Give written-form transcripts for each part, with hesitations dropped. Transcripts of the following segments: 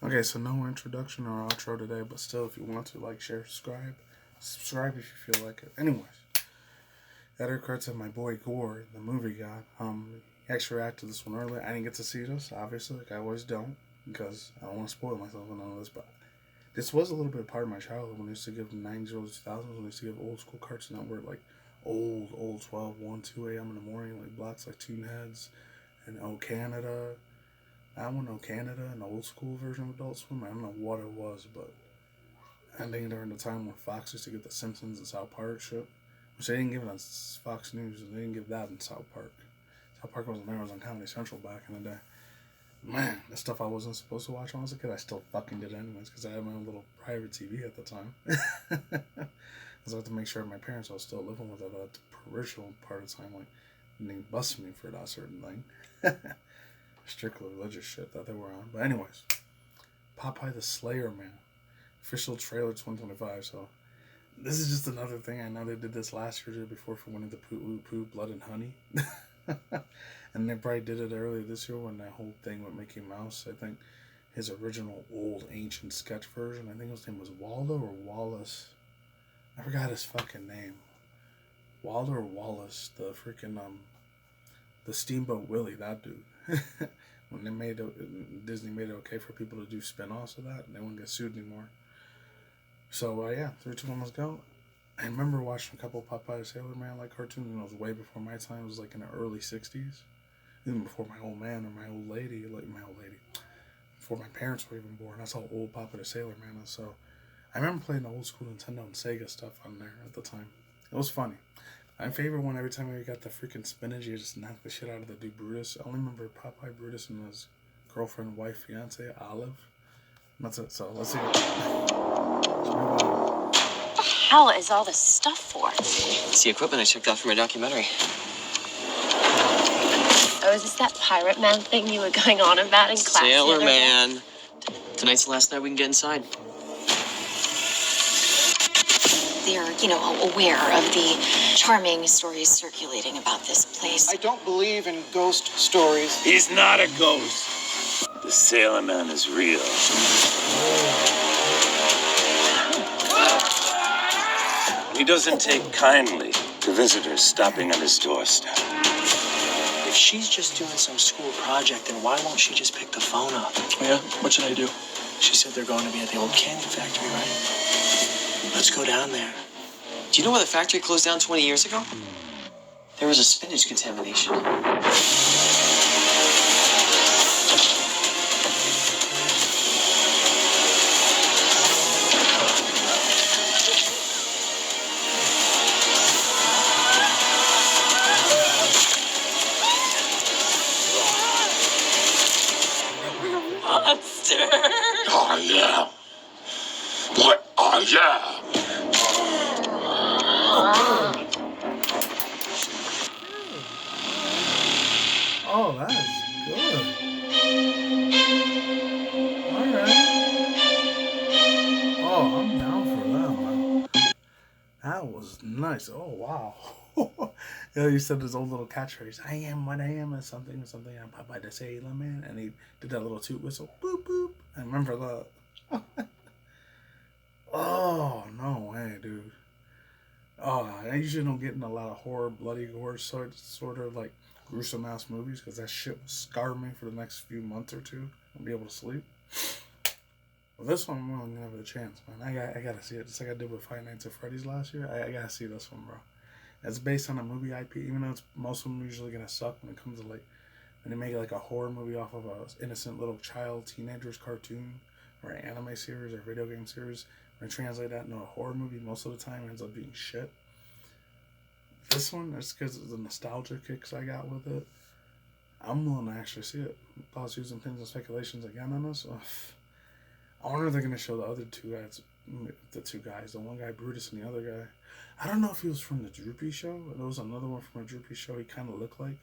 Okay, so no introduction or outro today, but still, if you want to, like, share, subscribe if you feel like it. Anyways, editor credits of my boy Gore, the movie guy. He actually reacted to this one earlier. I didn't get to see this, obviously, like I always don't, because I don't want to spoil myself and all this, but this was a little bit part of my childhood when I used to give 90s, 2000s, when I used to give old school Cartoon Network, like, old 12, 1, 2 a.m. in the morning, like blocks like Toonheads and Oh Canada. I went to Canada, an old school version of Adult Swim. I don't know what it was, but I think during the time when Fox used to get the Simpsons and South Park shit, which they didn't give it on Fox News, and they didn't give that in South Park. South Park wasn't there; it was on Comedy Central back in the day. Man, the stuff I wasn't supposed to watch when I was a kid, I still fucking did anyways because I had my own little private TV at the time. Because I had to make sure my parents were still living with it at the original part of the time, like, and they busted me for that certain thing. Strictly religious shit that they were on. But anyways, Popeye the Slayer, man. Official trailer 2025. So this is just another thing. I know they did this last year or before for Winnie the Pooh, Blood and Honey. And they probably did it earlier this year when that whole thing with Mickey Mouse. I think his original old ancient sketch version, I think his name was Waldo or Wallace. I forgot his fucking name. Waldo or Wallace, the freaking the Steamboat Willie, that dude. When they made it, Disney made it okay for people to do spin-offs of that, and they wouldn't get sued anymore. So yeah, 3, 2, 1, let's go. I remember watching a couple of Popeye the Sailor Man like cartoons, and it was way before my time. It was like in the early '60s, even before my old man or my old lady, before my parents were even born. That's how old Popeye the Sailor Man is. So I remember playing the old school Nintendo and Sega stuff on there at the time. It was funny. My favorite one, every time we got the freaking spinach, you just knock the shit out of the dude Brutus. I only remember Popeye, Brutus, and his girlfriend, wife, fiance, Olive. And that's it. So let's see. Let's move on. What the hell is all this stuff for? It's the equipment I checked out for my documentary. Oh, is this that pirate man thing you were going on about in class? Sailor Man. Tonight's the last night we can get inside. They're, aware of the charming stories circulating about this place. I don't believe in ghost stories. He's not a ghost. The Sailor Man is real. He doesn't take kindly to visitors stopping at his doorstep. If she's just doing some school project, then why won't she just pick the phone up? Yeah? What should I do? She said they're going to be at the old candy factory, right? Let's go down there. Do you know why the factory closed down 20 years ago? There was a spinach contamination. Monster! I am what I am. Oh, that's good. Alright. Oh, I'm down for that, man. That was nice. Oh, wow. You said his old little catchphrase, I am what I am, and something, I'm Popeye the Sailor Man. And he did that little toot whistle, boop, boop. I remember that. Oh, no way, dude. Oh, I usually don't get in a lot of horror, bloody gore, sort of like gruesome ass movies because that shit will scar me for the next few months or two. I'll be able to sleep. Well, this one, I'm really gonna have a chance, man. I gotta see it. Just like I did with Five Nights at Freddy's last year. I gotta see this one, bro. It's based on a movie IP, even though most of them usually gonna suck when it comes to like when they make like a horror movie off of a innocent little child, teenager's cartoon, or an anime series or video game series. When I translate that into a horror movie, most of the time it ends up being shit. This one, it's because of the nostalgia kicks I got with it. I'm willing to actually see it. Thoughts, using pins, and speculations again on this. I wonder if they're going to show the other two guys. The one guy, Brutus, and the other guy. I don't know if he was from the Droopy show. There was another one from a Droopy show he kind of looked like.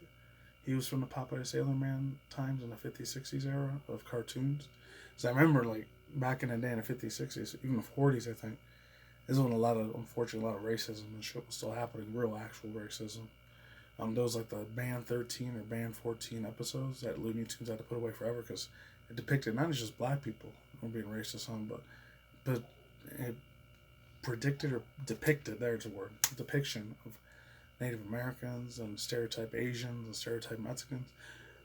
He was from the Popeye the Sailor Man times in the 50s, 60s era of cartoons. So I remember, like, back in the day in the 50s, 60s, even the 40s, I think, there's when unfortunately, a lot of racism and shit was still happening, real actual racism. There was like the Band 13 or Band 14 episodes that Looney Tunes had to put away forever because it depicted not just black people, I'm being racist on, but it predicted or depicted, there's a word, depiction of Native Americans and stereotype Asians and stereotype Mexicans.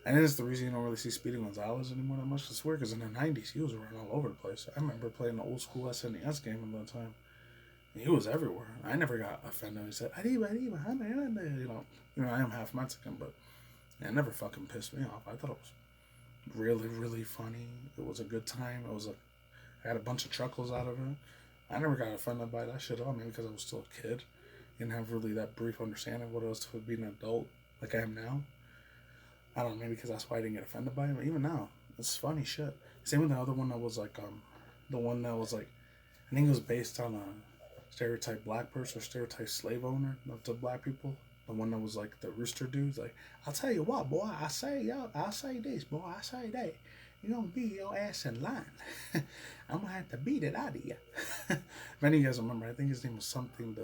And it's the reason you don't really see Speedy Gonzalez anymore that much. It's weird because in the 90s, he was around all over the place. I remember playing the old school SNES game at that time. And he was everywhere. I never got offended. He said, Arriba, arriba, you know, I am half Mexican, but it never fucking pissed me off. I thought it was really, really funny. It was a good time. I had a bunch of chuckles out of it. I never got offended by that shit at all, maybe because I was still a kid. Didn't have really that brief understanding of what it was to be an adult like I am now. I don't know, maybe because that's why I didn't get offended by it. But even now, it's funny shit. Same with the other one that was like, the one that was like, I think it was based on a stereotype black person or stereotype slave owner of the black people. The one that was like the rooster dudes, like, I'll tell you what, boy, I'll say this, boy, I say that. You're gonna be your ass in line. I'm gonna have to beat it out of you. If any of you guys remember, I think his name was something,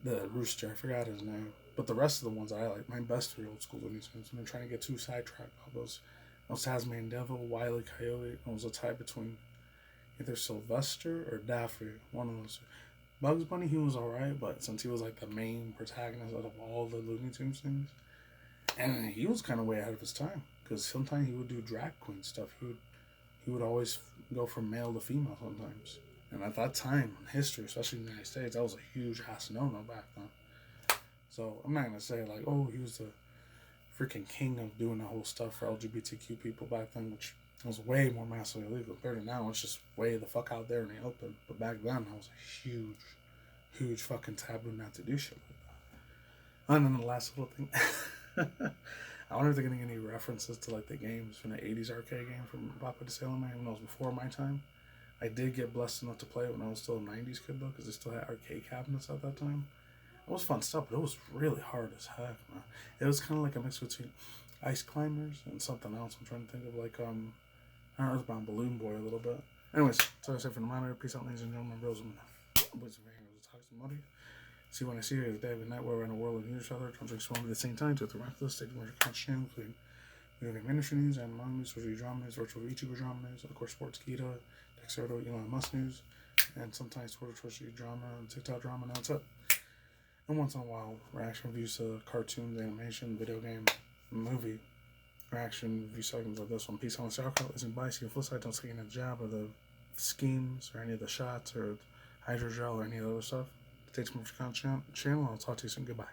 the rooster, I forgot his name. But the rest of the ones I like, my best 3 old school Looney Tunes. I'm trying to get too sidetracked. All those Tasman Devil, Wile E. Coyote. It was a tie between either Sylvester or Daffy. One of those. Bugs Bunny, he was alright, but since he was like the main protagonist out of all the Looney Tunes things, and he was kind of way ahead of his time, because sometimes he would do drag queen stuff. He would always go from male to female sometimes. And at that time in history, especially in the United States, that was a huge ass no-no back then. So I'm not gonna say like, oh, he was the freaking king of doing the whole stuff for LGBTQ people back then, which was way more massively illegal. Compared to now, it's just way the fuck out there in the open. But back then, that was a huge fucking taboo not to do shit like that. And then the last little thing, I wonder if they're getting any references to like the games from the 80s arcade game from Popeye the Slayer, even though it was before my time. I did get blessed enough to play it when I was still a 90s kid though, because they still had arcade cabinets at that time. It was fun stuff, but it was really hard as heck, man. It was kind of like a mix between Ice Climbers and something else. I'm trying to think of like, I don't know, it was about Balloon Boy a little bit. Anyways, so I said for the monitor, peace out, ladies and gentlemen, bros and boys and fingers, toxic muddy. See when I see you, the day of the night where we're in a world of each other, don't drink swim at the same time to the miraculous state of your conscious, including video game industry news and manga news, virtual drama news, virtual VTuber drama news, of course, sports, Kita, Dexerto, Elon Musk news, and sometimes Twitter, Twitch drama, and TikTok drama, and that's it. And once in a while, reaction reviews to cartoons, animation, video game, movie, reaction review segments like this one. Peace on sauerkraut, isn't by, see the flip side, don't take any job or the schemes or any of the shots or hydrogel or any of the other stuff. Stay tuned for the channel. I'll talk to you soon. Goodbye.